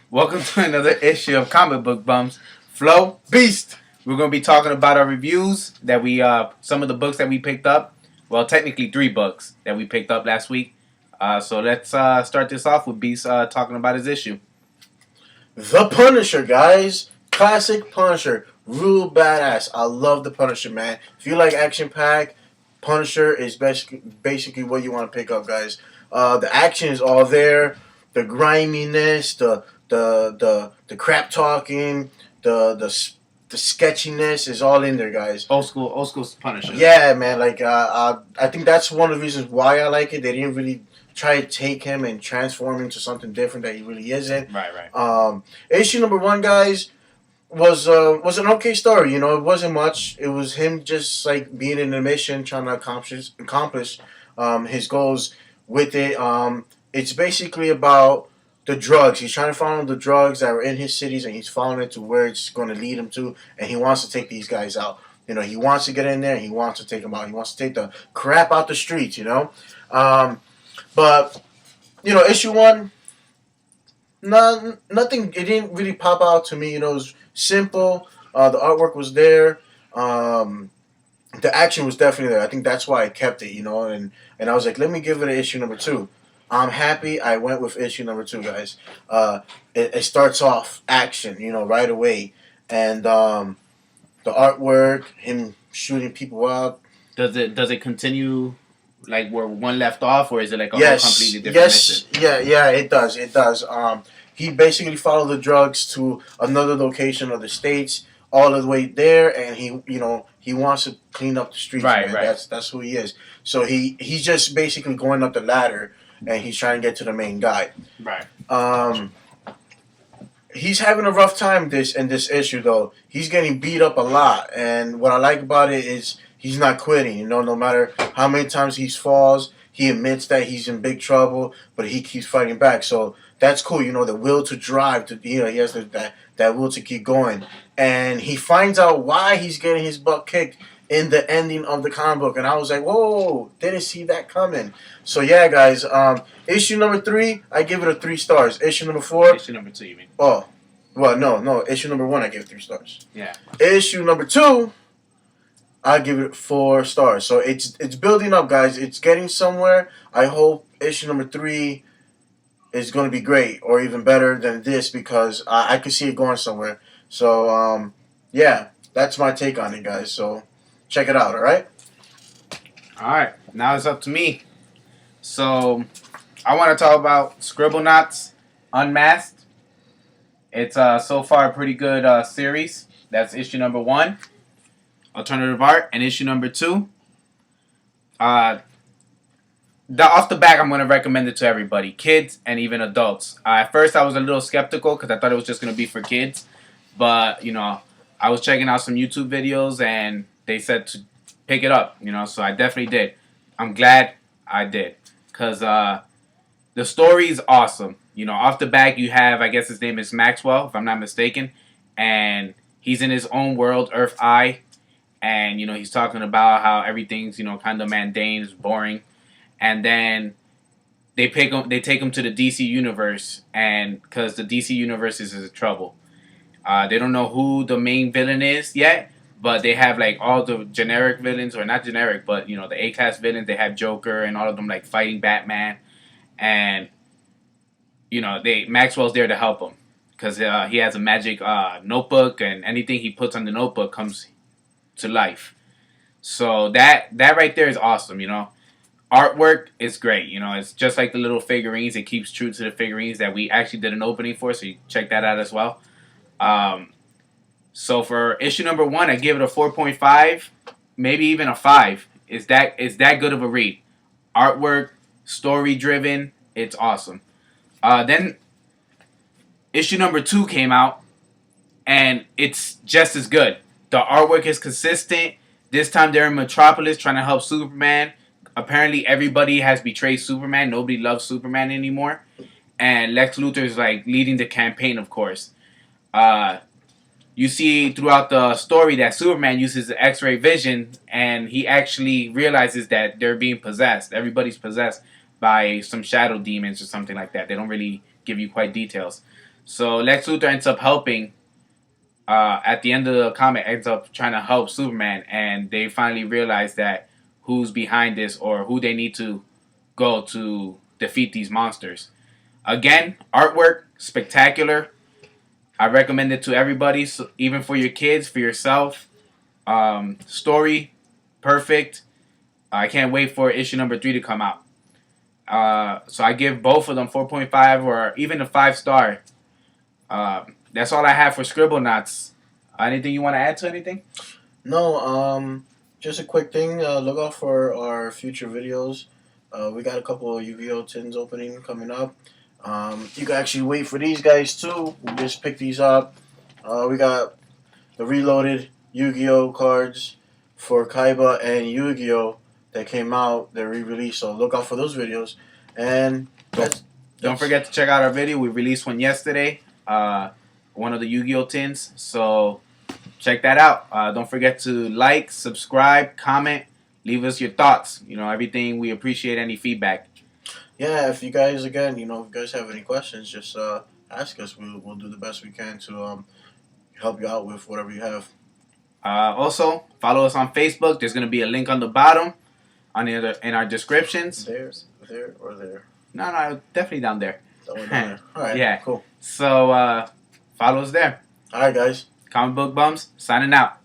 Welcome to another issue of Comic Book Bums. Flow Beast. We're going to be talking about our reviews that some of the books that we picked up. Well, technically 3 books that we picked up last week. So let's start this off with Beast talking about his issue. The Punisher, guys. Classic Punisher. Real badass. I love the Punisher, man. If you like action pack, Punisher is basically what you want to pick up, guys. The action is all there. The griminess, the crap talking, the sketchiness is all in there, guys. Old school Punisher. Yeah, man. I think that's one of the reasons why I like it. They didn't really try to take him and transform him into something different that he really isn't. Right. Issue number 1, guys, was an okay story. You know, it wasn't much. It was him just like being in a mission, trying to accomplish his goals with it. It's basically about the drugs. He's trying to follow the drugs that are in his cities, and he's following it to where it's going to lead him to. And he wants to take these guys out. You know, he wants to get in there. And he wants to take them out. He wants to take the crap out the streets. You know, but you know, issue 1. Nothing. It didn't really pop out to me. You know, it was simple. The artwork was there. The action was definitely there. I think that's why I kept it. You know, and I was like, let me give it an issue number 2. I'm happy I went with issue number 2, guys. It starts off action, you know, right away, and the artwork, him shooting people up. Does it continue like where one left off, or is it like a Yes, whole completely different mission? yeah, it does, it does. He basically followed the drugs to another location of the states, all the way there, and he wants to clean up the streets. Right, man. right. That's who he is. So he's just basically going up the ladder, and he's trying to get to the main guy. Right. He's having a rough time in this issue though. He's getting beat up a lot, and what I like about it is he's not quitting. You know, no matter how many times he falls, he admits that he's in big trouble, but he keeps fighting back. So that's cool. You know, the will to drive to he has that will to keep going, and he finds out why he's getting his butt kicked in the ending of the comic book, and I was like, whoa, didn't see that coming. So yeah, guys, issue number 3, I give it a 3 stars. Issue number 4, Issue number 2, you mean? oh, well, no, issue number 1, I gave it 3 stars. Yeah. Issue number 2, I give it 4 stars. So it's building up, guys. It's getting somewhere. I hope issue number 3 is going to be great or even better than this, because I can see it going somewhere. So yeah, that's my take on it, guys. So check it out, all right? All right, now it's up to me. So, I want to talk about Scribblenauts Unmasked. It's so far a pretty good series. That's issue number 1, alternative art, and issue number 2. Off the back, I'm going to recommend it to everybody, kids and even adults. At first, I was a little skeptical because I thought it was just going to be for kids, but you know, I was checking out some YouTube videos and they said to pick it up. You know, so I definitely did. I'm glad I did. Because the story is awesome. You know, off the back you have, I guess his name is Maxwell, if I'm not mistaken. And he's in his own world, Earth I. And, you know, he's talking about how everything's, you know, kind of mundane, is boring. And then they take him to the DC universe. And because the DC universe is in trouble. They don't know who the main villain is yet. But they have like all the generic villains, or not generic, but you know, the A-class villains. They have Joker and all of them like fighting Batman, and you know, Maxwell's there to help him because he has a magic notebook, and anything he puts on the notebook comes to life. So that right there is awesome. You know, artwork is great. You know, it's just like the little figurines. It keeps true to the figurines that we actually did an opening for. So you check that out as well. So for issue number 1, I give it a 4.5, maybe even a 5. It's that good of a read. Artwork, story driven, it's awesome. Then issue number 2 came out, and it's just as good. The artwork is consistent. This time they're in Metropolis trying to help Superman. Apparently everybody has betrayed Superman. Nobody loves Superman anymore. And Lex Luthor is like leading the campaign, of course. You see throughout the story that Superman uses the X-ray vision, and he actually realizes that they're being possessed. Everybody's possessed by some shadow demons or something like that. They don't really give you quite details. So Lex Luthor ends up helping. At the end of the comic, ends up trying to help Superman, and they finally realize that who's behind this or who they need to go to defeat these monsters. Again, artwork spectacular. I recommend it to everybody, so even for your kids, for yourself. Story perfect. I can't wait for issue number 3 to come out. So I give both of them 4.5 or even a 5-star. That's all I have for Scribblenauts. Anything you want to add to anything? No, just a quick thing. Look out for our future videos. We got a couple of Yu-Gi-Oh! Tins opening coming up. You can actually wait for these guys too. We just picked these up. We got the reloaded Yu-Gi-Oh! Cards for Kaiba and Yu-Gi-Oh! That came out. They're re-released, so look out for those videos. And don't forget to check out our video. We released one yesterday. One of the Yu-Gi-Oh! Tins. So check that out. Don't forget to like, subscribe, comment, leave us your thoughts. Everything. We appreciate any feedback. Yeah, if you guys, again, if you guys have any questions, just ask us. We'll do the best we can to help you out with whatever you have. Also, follow us on Facebook. There's going to be a link on the bottom in our descriptions. There or there? No, definitely down there. Down there. All right, yeah. cool. So, follow us there. All right, guys. Comic Book Bums, signing out.